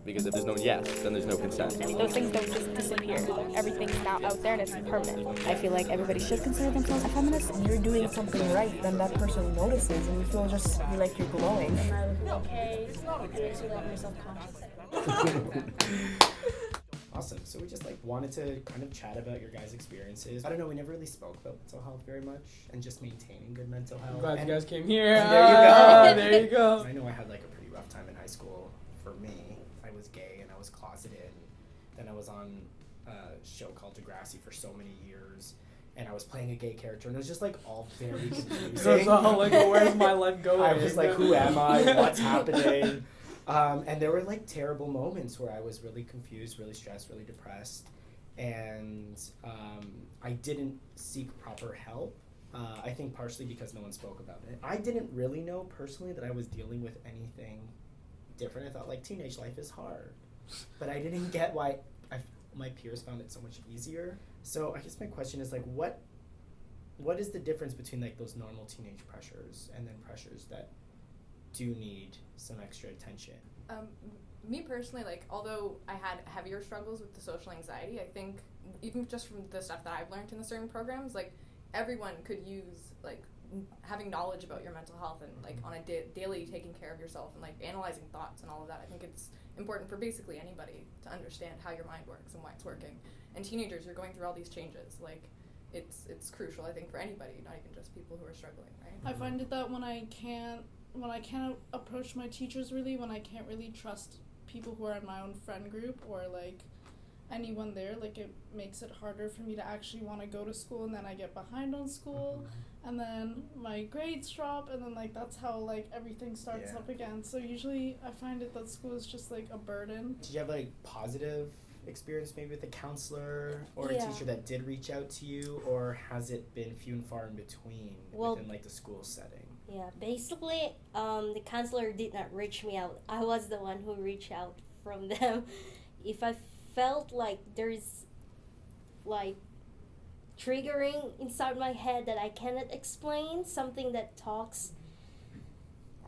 because if there's no yes, then there's no consent. I mean, those things don't just disappear. Everything's now out there and it's permanent. I feel like everybody should consider themselves a feminist. When you're doing something right, then that person notices and you feel just like you're glowing. Okay, it's not okay to let yourself conscious. Awesome. So we just wanted to kind of chat about your guys' experiences. I don't know, we never really spoke about mental health very much and just maintaining good mental health. I'm glad you guys came here. And there you go. There you go. I know I had a pretty rough time in high school. For me, I was gay and I was closeted. Then I was on a show called Degrassi for so many years. And I was playing a gay character, and it was just all very confusing. So it's all where's my life going? I was who am I? What's happening? And there were terrible moments where I was really confused, really stressed, really depressed, and I didn't seek proper help. I think partially because no one spoke about it. I didn't really know personally that I was dealing with anything different. I thought teenage life is hard, but I didn't get why my peers found it so much easier. So I guess my question is what is the difference between those normal teenage pressures and then pressures that do need some extra attention? Me personally, although I had heavier struggles with the social anxiety, I think even just from the stuff that I've learned in the certain programs, everyone could use having knowledge about your mental health and on a daily taking care of yourself and analyzing thoughts and all of that. I think it's important for basically anybody to understand how your mind works and why it's working. And teenagers, you're going through all these changes. It's crucial, I think, for anybody, not even just people who are struggling, right? I find it that when I can't approach my teachers really, when I can't really trust people who are in my own friend group or anyone there, it makes it harder for me to actually want to go to school, and then I get behind on school, and then my grades drop, and then that's how everything starts up again. So usually I find it that school is just a burden. Did you have positive experience maybe with a counselor or a teacher that did reach out to you, or has it been few and far in between within the school setting? Yeah, basically, the counselor did not reach me out. I was the one who reached out from them. If I felt there's triggering inside my head that I cannot explain, something that talks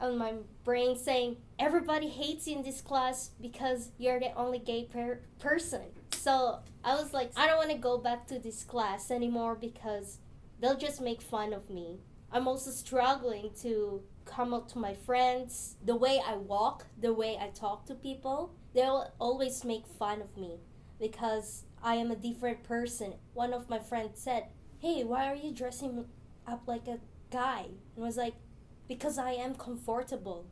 on my brain saying, everybody hates you in this class because you're the only gay person. So I was I don't want to go back to this class anymore because they'll just make fun of me. I'm also struggling to come up to my friends. The way I walk, the way I talk to people, they'll always make fun of me because I am a different person. One of my friends said, hey, why are you dressing up like a guy? And I was because I am comfortable.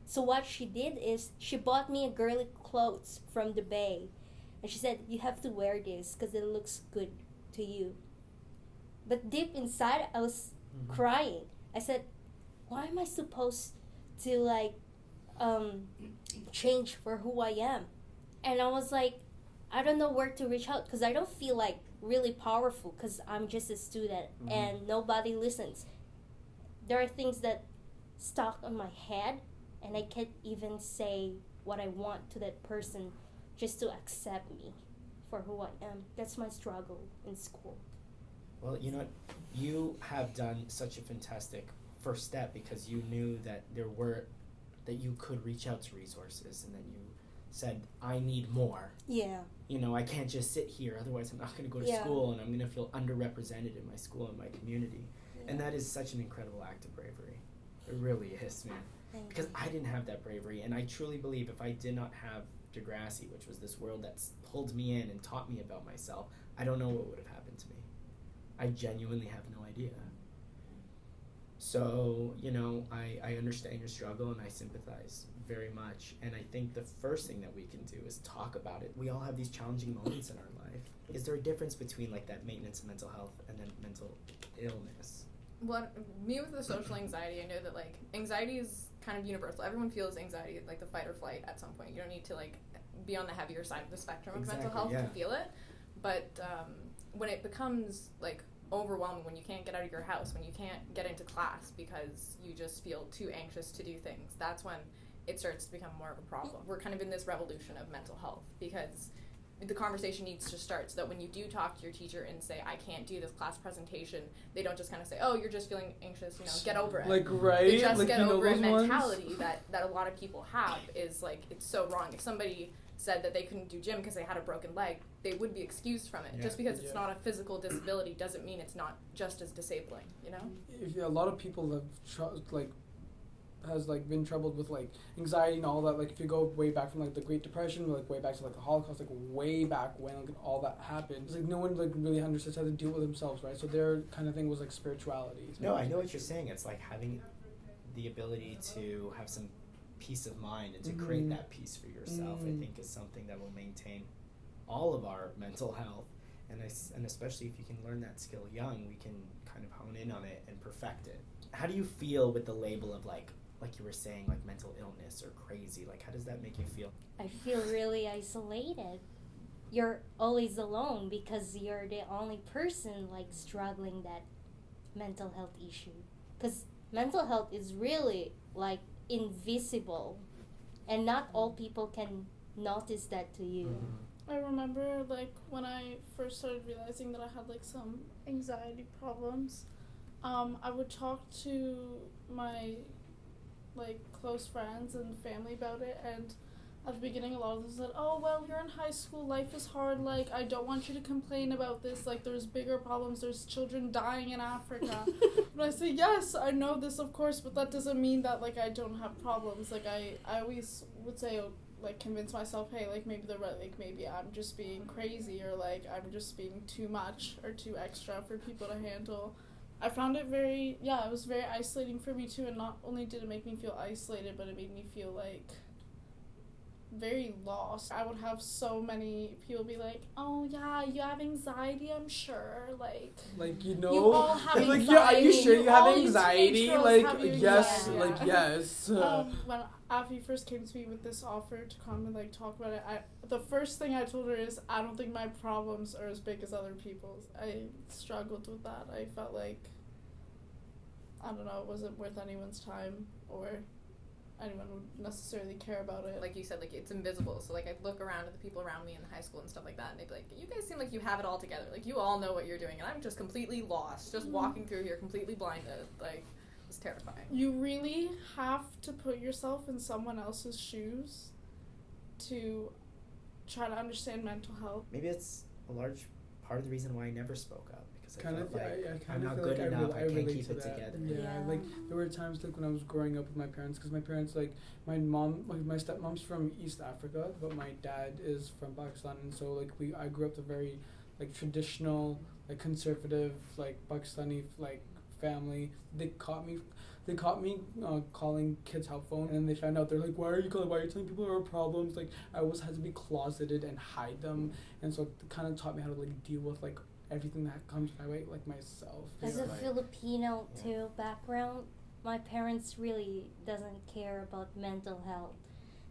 So what she did is she bought me a girly clothes from the Bay. And she said, you have to wear this because it looks good to you. But deep inside, I was crying. I said, why am I supposed to change for who I am? And I was I don't know where to reach out because I don't feel really powerful because I'm just a student and nobody listens. There are things that stuck on my head and I can't even say what I want to that person just to accept me for who I am. That's my struggle in school. Well, you know what? You have done such a fantastic first step because you knew that that you could reach out to resources, and then you said, I need more. Yeah. I can't just sit here, otherwise I'm not going to go to school, and I'm going to feel underrepresented in my school and my community. Yeah. And that is such an incredible act of bravery. It really is, man. Because I didn't have that bravery, and I truly believe if I did not have Degrassi, which was this world that's pulled me in and taught me about myself, I don't know what would have happened to me. I genuinely have no idea. So, I understand your struggle and I sympathize very much. And I think the first thing that we can do is talk about it. We all have these challenging moments in our life. Is there a difference between that maintenance of mental health and then mental illness? Well, me with the social anxiety, I know that anxiety is kind of universal. Everyone feels anxiety, the fight or flight at some point. You don't need to be on the heavier side of the spectrum of mental health to feel it. But when it becomes overwhelming, when you can't get out of your house, when you can't get into class because you just feel too anxious to do things, that's when it starts to become more of a problem. We're kind of in this revolution of mental health because the conversation needs to start, so that when you do talk to your teacher and say, I can't do this class presentation, they don't just kind of say, oh, you're just feeling anxious, get over it. Like, right? The just like, get you know over it those ones? mentality that a lot of people have is, like, it's so wrong. If somebody said that they couldn't do gym because they had a broken leg, they would be excused from it. Yeah. Just because it's not a physical disability doesn't mean it's not just as disabling, If a lot of people have has like been troubled with like anxiety and all that, like if you go way back from like the Great Depression, like way back to like the Holocaust, like way back when like all that happened, it's like no one like really understands how to deal with themselves, right? So their kind of thing was like spirituality. No, I know what you're saying. It's like having the ability to have some peace of mind and to create that peace for yourself, I think is something that will maintain all of our mental health. And especially if you can learn that skill young, we can kind of hone in on it and perfect it. How do you feel with the label of like you were saying, like mental illness or crazy? Like, how does that make you feel? I feel really isolated. You're always alone because you're the only person like struggling that mental health issue. Because mental health is really like invisible, and not all people can notice that to you. I remember like when I first started realizing that I had like some anxiety problems, I would talk to my like close friends and family about it, and at the beginning a lot of them said, oh well, you're in high school, life is hard, like I don't want you to complain about this, like there's bigger problems, there's children dying in Africa. And I say, yes, I know this of course, but that doesn't mean that like I don't have problems. Like I always would say, like convince myself, hey, like maybe they're right, like maybe I'm just being crazy, or like I'm just being too much or too extra for people to handle. I found it it was very isolating for me too, and not only did it make me feel isolated, but it made me feel like very lost. I would have so many people be like, oh yeah, you have anxiety, I'm sure, like you all have anxiety. Like, yeah, are you sure you have all you anxiety? teenage girls Like, have yes, anxiety. like, yes. When Afi first came to me with this offer to come and like talk about it, the first thing I told her is, I don't think my problems are as big as other people's. I struggled with that. I felt like, I don't know, it wasn't worth anyone's time, or anyone would necessarily care about it. Like you said, like it's invisible. So like I'd look around at the people around me in high school and stuff like that, and they'd be like, you guys seem like you have it all together. Like you all know what you're doing, and I'm just completely lost, just walking through here completely blinded. Like it's terrifying. You really have to put yourself in someone else's shoes to try to understand mental health. Maybe it's a large part of the reason why I never spoke up, because I Kind felt of, like I I'm kind of not feel good like enough, I can't relate keep to it that. together. Yeah, like there were times like when I was growing up with my parents, because my parents, like my mom, like my stepmom's from East Africa, but my dad is from Pakistan, and so like I grew up with a very like traditional, like conservative, like Pakistani like family. They caught me calling kids help phone, and then they found out, they're like, why are you telling people our problems? Like I always had to be closeted and hide them, and so it kind of taught me how to like deal with like everything that comes my way, like myself. As a Right. Filipino too background, my parents really doesn't care about mental health.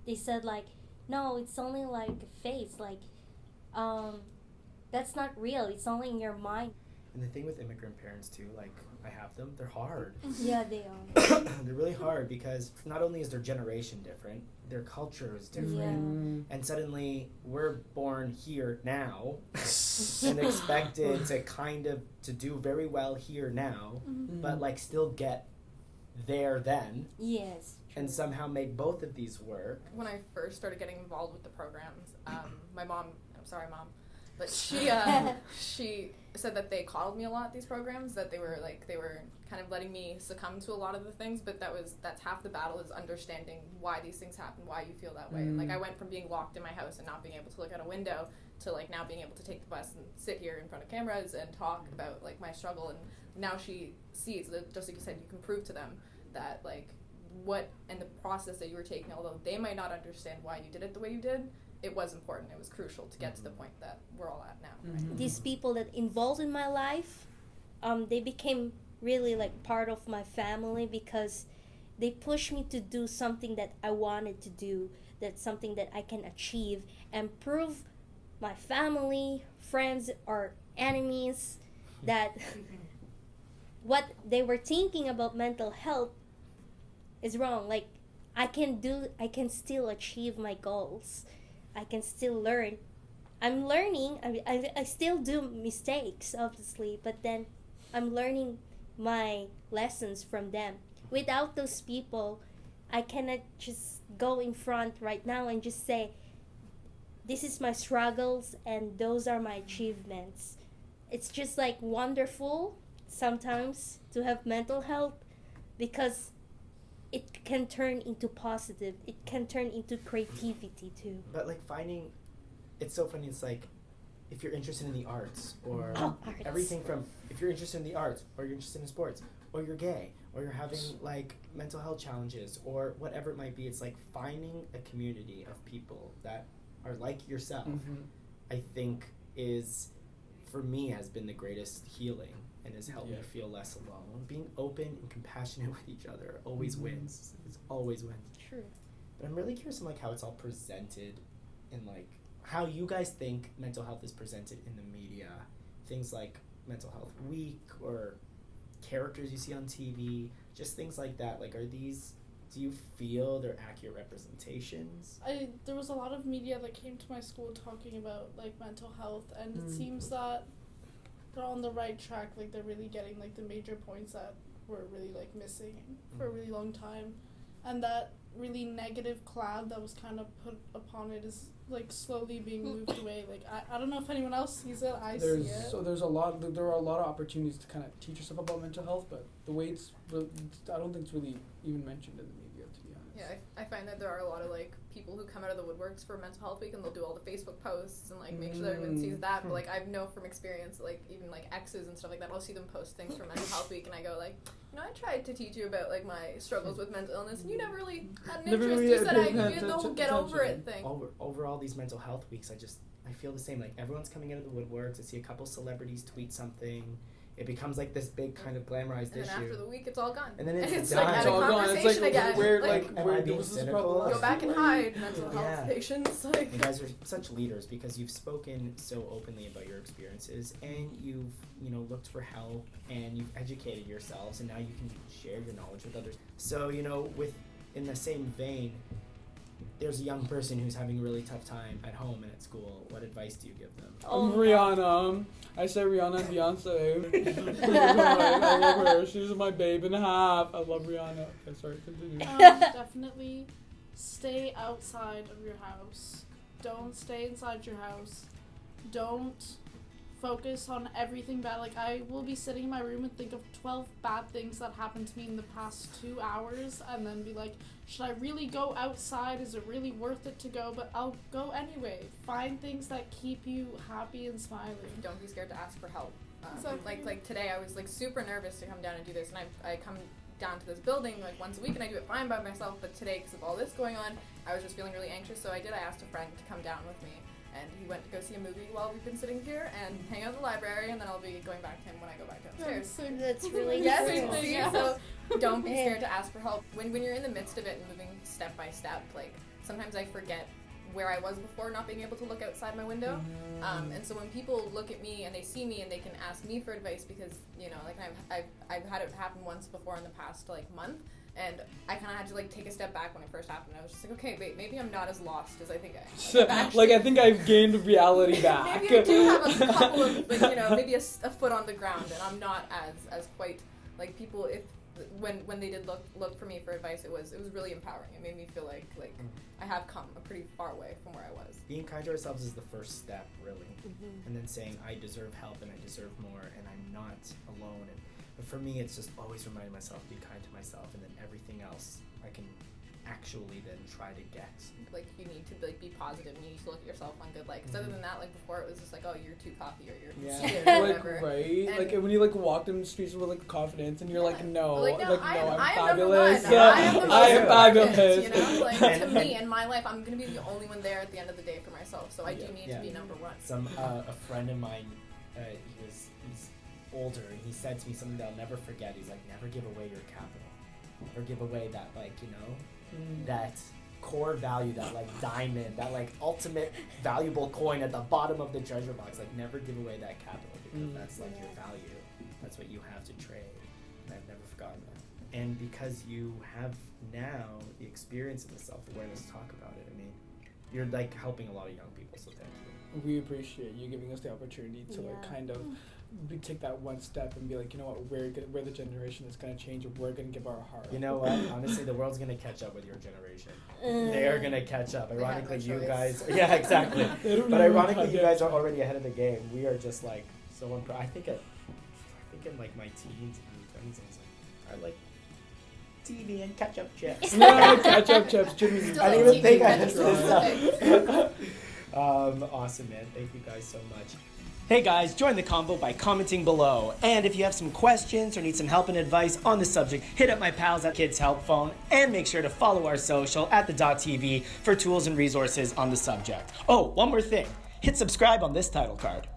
They said like, no, it's only like a phase, like that's not real, it's only in your mind. And the thing with immigrant parents too, like I have them, they're hard. Yeah, they are. They're really hard because not only is their generation different, their culture is different. Yeah. And suddenly we're born here now and expected to kind of to do very well here now, but like still get there then. Yes. And somehow make both of these work. When I first started getting involved with the programs, my mom, I'm sorry mom, but she said that they coddled me a lot, these programs, that they were kind of letting me succumb to a lot of the things, but that's half the battle, is understanding why these things happen, why you feel that way. And like I went from being locked in my house and not being able to look out a window to like now being able to take the bus and sit here in front of cameras and talk about like my struggle, and now she sees that, just like you said, you can prove to them that like what and the process that you were taking, although they might not understand why you did it the way you did, it was important, it was crucial to get to the point that we're all at now. Right? These people that involved in my life, they became really like part of my family, because they pushed me to do something that I wanted to do, that's something that I can achieve and prove my family, friends, or enemies that what they were thinking about mental health is wrong. Like I can still achieve my goals. I can still learn I'm learning. I still do mistakes, obviously, but then I'm learning my lessons from them. Without those people, I cannot just go in front right now and just say, this is my struggles and those are my achievements. It's just like wonderful sometimes to have mental health because it can turn into positive. It can turn into creativity too. But like finding, it's so funny. It's like if you're interested in the arts or Arts. everything from if you're interested in the arts or you're interested in sports or you're gay or you're having like mental health challenges or whatever it might be. It's like finding a community of people that are like yourself. I think is for me has been the greatest healing and has helped me feel less alone. Being open and compassionate with each other always wins. It always wins. True. But I'm really curious on like how it's all presented and like how you guys think mental health is presented in the media. Things like Mental Health Week or characters you see on TV, just things like that. Like do you feel they're accurate representations? There was a lot of media that came to my school talking about like mental health, and it seems that they're on the right track. Like they're really getting like the major points that were really like missing for a really long time, and that really negative cloud that was kind of put upon it is like slowly being moved away. Like I don't know if anyone else sees it. See it. So there are a lot of opportunities to kind of teach yourself about mental health, but the way I don't think it's really even mentioned in the media, to be honest. Yeah, I find that there are a lot of like people who come out of the woodworks for Mental Health Week and they'll do all the Facebook posts and like make sure that everyone sees that. But like I know from experience, like even like exes and stuff like that, I'll see them post things for Mental Health Week and I go like, I tried to teach you about like my struggles with mental illness and you never really had an interest. You said I give you the whole get over it thing. Over all these mental health weeks, I feel the same. Like everyone's coming out of the woodworks. I see a couple celebrities tweet something. It becomes like this big kind of glamorized issue. And then after the week, it's all gone. And then it's like done. at a conversation it's like, again. Where was this problem? Go back and hide mental health patients. Like you guys are such leaders because you've spoken so openly about your experiences and you've looked for help and you've educated yourselves and now you can share your knowledge with others. So in the same vein, there's a young person who's having a really tough time at home and at school. What advice do you give them? Rihanna. I say Rihanna and Beyonce. I love her. She's my babe and a half. I love Rihanna. Okay, sorry, continue. Definitely stay outside of your house. Don't stay inside your house. Don't focus on everything bad. Like, I will be sitting in my room and think of 12 bad things that happened to me in the past 2 hours and then be like, should I really go outside? Is it really worth it to go? But I'll go anyway. Find things that keep you happy and smiling. Don't be scared to ask for help. Exactly. Like today, I was like super nervous to come down and do this, and I come down to this building like once a week, and I do it fine by myself. But today, because of all this going on, I was just feeling really anxious. So I asked a friend to come down with me, and he went to go see a movie while we've been sitting here and hang out in the library, and then I'll be going back to him when I go back downstairs. That's really Yes, cool. see, so don't be scared to ask for help. When you're in the midst of it and moving step by step, like sometimes I forget where I was before not being able to look outside my window. And so when people look at me and they see me and they can ask me for advice because, like I've had it happen once before in the past like month, and I kind of had to like take a step back when it first happened. I was just like, okay, wait, maybe I'm not as lost as I think I am. Like I think I've gained reality back. Maybe I do have a couple of, like, maybe a foot on the ground, and I'm not as quite like people. When they did look for me for advice, it was really empowering. It made me feel like I have come a pretty far way from where I was. Being kind to ourselves is the first step, really. And then saying, I deserve help and I deserve more and I'm not alone. But for me, it's just always reminding myself to be kind to myself, and then everything else I can actually then try to get. Like you need to like be positive and you need to look at yourself on good light. Because other than that, like before it was just like, oh, you're too cocky or you're stupid or whatever. Right? And like when you like walked in the streets with like confidence and you're like, no, I'm fabulous. I am fabulous. Like to me in my life, I'm gonna be the only one there at the end of the day for myself. So I do need to be number one. A friend of mine, he's older, and he said to me something that I'll never forget. He's like, never give away your capital. Never give away that that core value, that like diamond, that like ultimate valuable coin at the bottom of the treasure box. Like never give away that capital because that's like your value. That's what you have to trade. And I've never forgotten that. And because you have now the experience of the self-awareness to talk about it, I mean, you're like helping a lot of young people, so thank you. we appreciate you giving us the opportunity to like Yeah. kind of take that one step and be like, you know what, we're the generation that's gonna change, and we're gonna give our heart. You know what? Honestly, the world's gonna catch up with your generation. They are gonna catch up. They have no Ironically, you choice. guys. Yeah, exactly. They don't But know ironically, how you to- guys are already ahead of the game. We are just like so I think in like my teens and 20s, I was like TV and ketchup chips. No, catch up, Chips, Jimmy. Still I like didn't even think TV I and had ketchup. this up. Awesome, man. Thank you guys so much. Hey guys, join the convo by commenting below. And if you have some questions or need some help and advice on the subject, hit up my pals at Kids Help Phone, and make sure to follow our social at the.tv for tools and resources on the subject. Oh, one more thing. Hit subscribe on this title card.